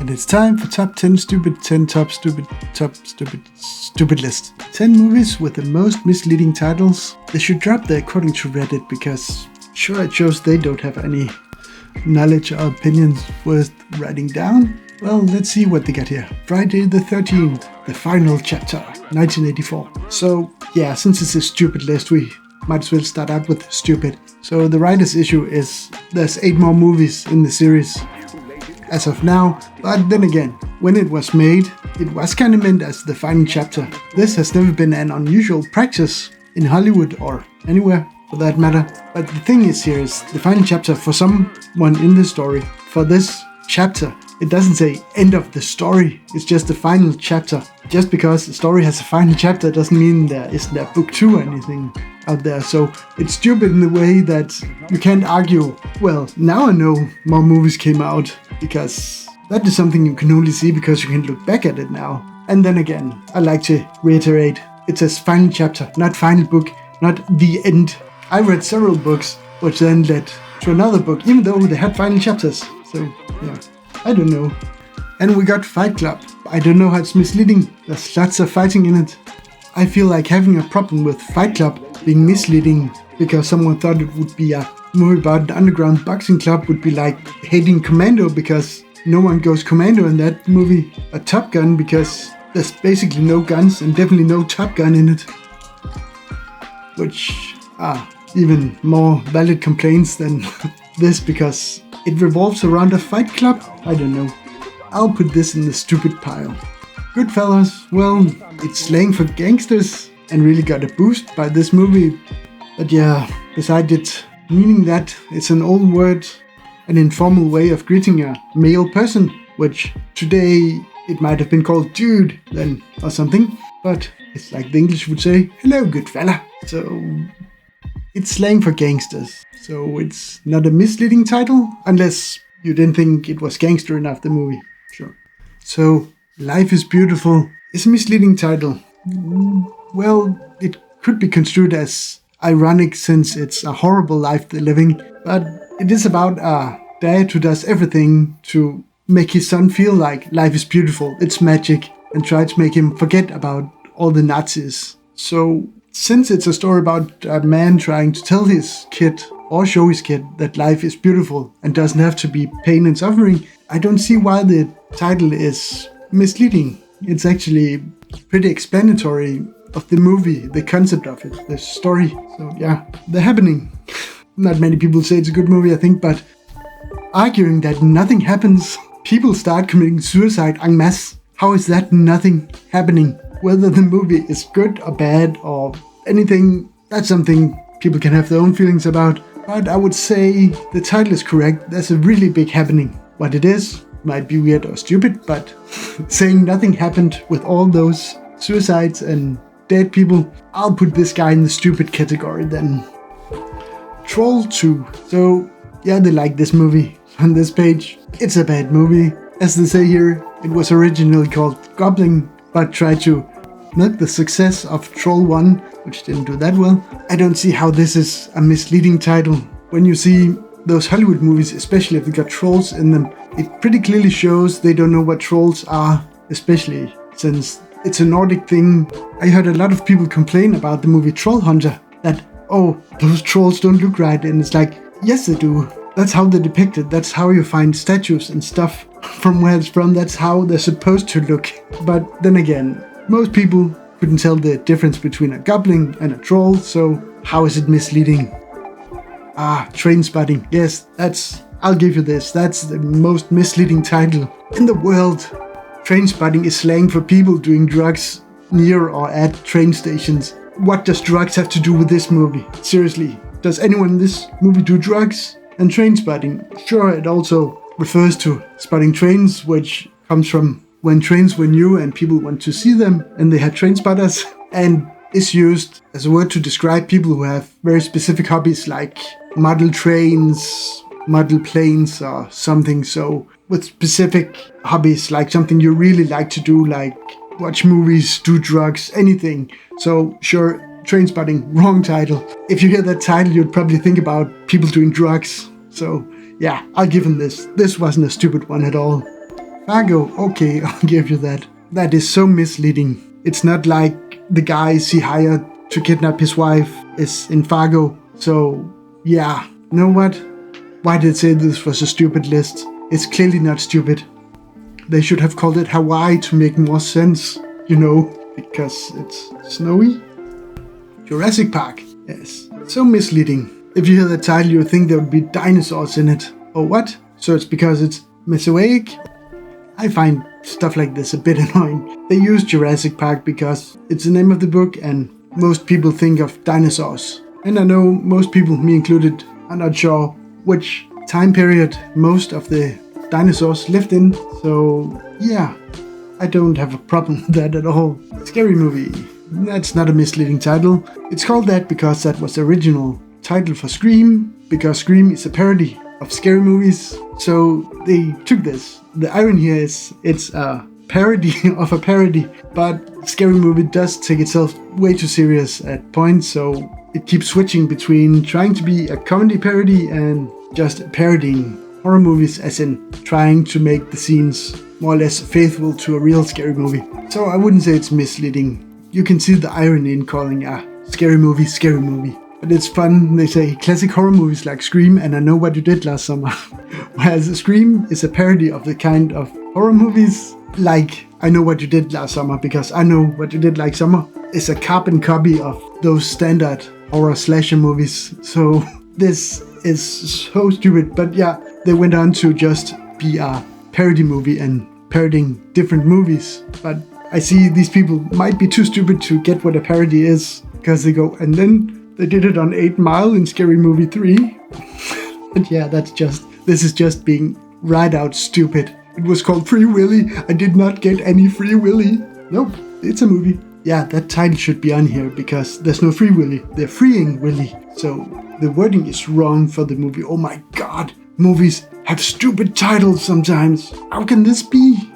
And it's time for Top 10 Stupid 10 Top Stupid List. 10 movies with the most misleading titles. They should drop there according to Reddit because sure it shows they don't have any knowledge or opinions worth writing down. Well, let's see what they got here. Friday the 13th, the final chapter, 1984. So yeah, since it's a stupid list, we might as well start out with stupid. So the writer's issue is there's 8 more movies in the series as of now, but then again, when it was made, it was kind of meant as the final chapter. This has never been an unusual practice in Hollywood or anywhere for that matter. But the thing is here is the final chapter for someone in the story. For this chapter, it doesn't say end of the story, it's just the final chapter. Just because the story has a final chapter doesn't mean there isn't a book 2 or anything out there. So it's stupid in the way that you can't argue, well, now I know more movies came out, because that is something you can only see because you can look back at it now. And then again, I like to reiterate, it says final chapter, not final book, not the end. I read several books which then led to another book, even though they had final chapters. So yeah, I don't know. And we got Fight Club. I don't know how it's misleading. There's lots of fighting in it. I feel like having a problem with Fight Club being misleading because someone thought it would be a movie about an underground boxing club would be like hating Commando because no one goes Commando in that movie. A Top Gun because there's basically no guns and definitely no Top Gun in it. Which are even more valid complaints than this because it revolves around a fight club? I don't know. I'll put this in the stupid pile. Goodfellas, well, it's slang for gangsters and really got a boost by this movie. But yeah, besides it meaning that it's an old word, an informal way of greeting a male person, which today it might have been called dude then or something, but it's like the English would say, hello good fella. So it's slang for gangsters. So it's not a misleading title, unless you didn't think it was gangster enough, the movie. Sure. So Life is Beautiful is a misleading title. Well, it could be construed as ironic since it's a horrible life they're living, but it is about a dad who does everything to make his son feel like life is beautiful, it's magic, and try to make him forget about all the Nazis. So since it's a story about a man trying to tell his kid or show his kid that life is beautiful and doesn't have to be pain and suffering, I don't see why the title is misleading. It's actually pretty explanatory of the movie, the concept of it, the story. So yeah, The Happening. Not many people say it's a good movie, I think, but arguing that nothing happens, people start committing suicide en masse. How is that nothing happening? Whether the movie is good or bad or anything, that's something people can have their own feelings about. But I would say the title is correct. There's a really big happening. What it is might be weird or stupid, but saying nothing happened with all those suicides and dead people, I'll put this guy in the stupid category then. Troll 2. So yeah, they like this movie. On this page, it's a bad movie. As they say here, it was originally called Goblin, but tried to milk the success of Troll 1, which didn't do that well. I don't see how this is a misleading title. When you see those Hollywood movies, especially if they got trolls in them, it pretty clearly shows they don't know what trolls are, especially since it's a Nordic thing. I heard a lot of people complain about the movie Troll Hunter, that, oh, those trolls don't look right, and it's like, yes they do. That's how they're depicted, that's how you find statues and stuff from where it's from, that's how they're supposed to look. But then again, most people couldn't tell the difference between a goblin and a troll, so how is it misleading? Trainspotting. Yes, I'll give you this. That's the most misleading title in the world. Trainspotting is slang for people doing drugs near or at train stations. What does drugs have to do with this movie? Seriously, does anyone in this movie do drugs? And trainspotting, sure, it also refers to spotting trains, which comes from when trains were new and people went to see them and they had train spotters, and is used as a word to describe people who have very specific hobbies like model trains, model planes or something. So with specific hobbies, like something you really like to do, like watch movies, do drugs, anything. So sure, Trainspotting, wrong title. If you hear that title, you'd probably think about people doing drugs. So yeah, I'll give him this. This wasn't a stupid one at all. Fargo, okay, I'll give you that. That is so misleading. It's not like the guys he hired to kidnap his wife is in Fargo. So, yeah, you know what? Why did I say this was a stupid list? It's clearly not stupid. They should have called it Hawaii to make more sense, because it's snowy. Jurassic Park, yes, so misleading. If you hear the title, you would think there would be dinosaurs in it. Or what? So it's because it's Mesozoic? I find stuff like this a bit annoying. They use Jurassic Park because it's the name of the book and most people think of dinosaurs. And I know most people, me included, are not sure which time period most of the dinosaurs lived in. So yeah, I don't have a problem with that at all. Scary Movie. That's not a misleading title. It's called that because that was the original title for Scream, because Scream is a parody of scary movies. So they took this. The irony here is it's a parody of a parody, but Scary Movie does take itself way too serious at points, so it keeps switching between trying to be a comedy parody and just parodying horror movies, as in trying to make the scenes more or less faithful to a real scary movie. So I wouldn't say it's misleading. You can see the irony in calling a scary movie. But it's fun. They say classic horror movies like Scream and I Know What You Did Last Summer. Whereas Scream is a parody of the kind of horror movies like I Know What You Did Last Summer, because I Know What You Did Last Summer is a carbon copy of those standard horror slasher movies. So this is so stupid. But yeah, they went on to just be a parody movie and parodying different movies. But I see these people might be too stupid to get what a parody is, because they go, and then they did it on 8 Mile in Scary Movie 3. But yeah, this is just being right out stupid. It was called Free Willy. I did not get any Free Willy. Nope, it's a movie. Yeah, that title should be on here because there's no Free Willy. They're freeing Willy. So the wording is wrong for the movie. Oh my god, movies have stupid titles sometimes. How can this be?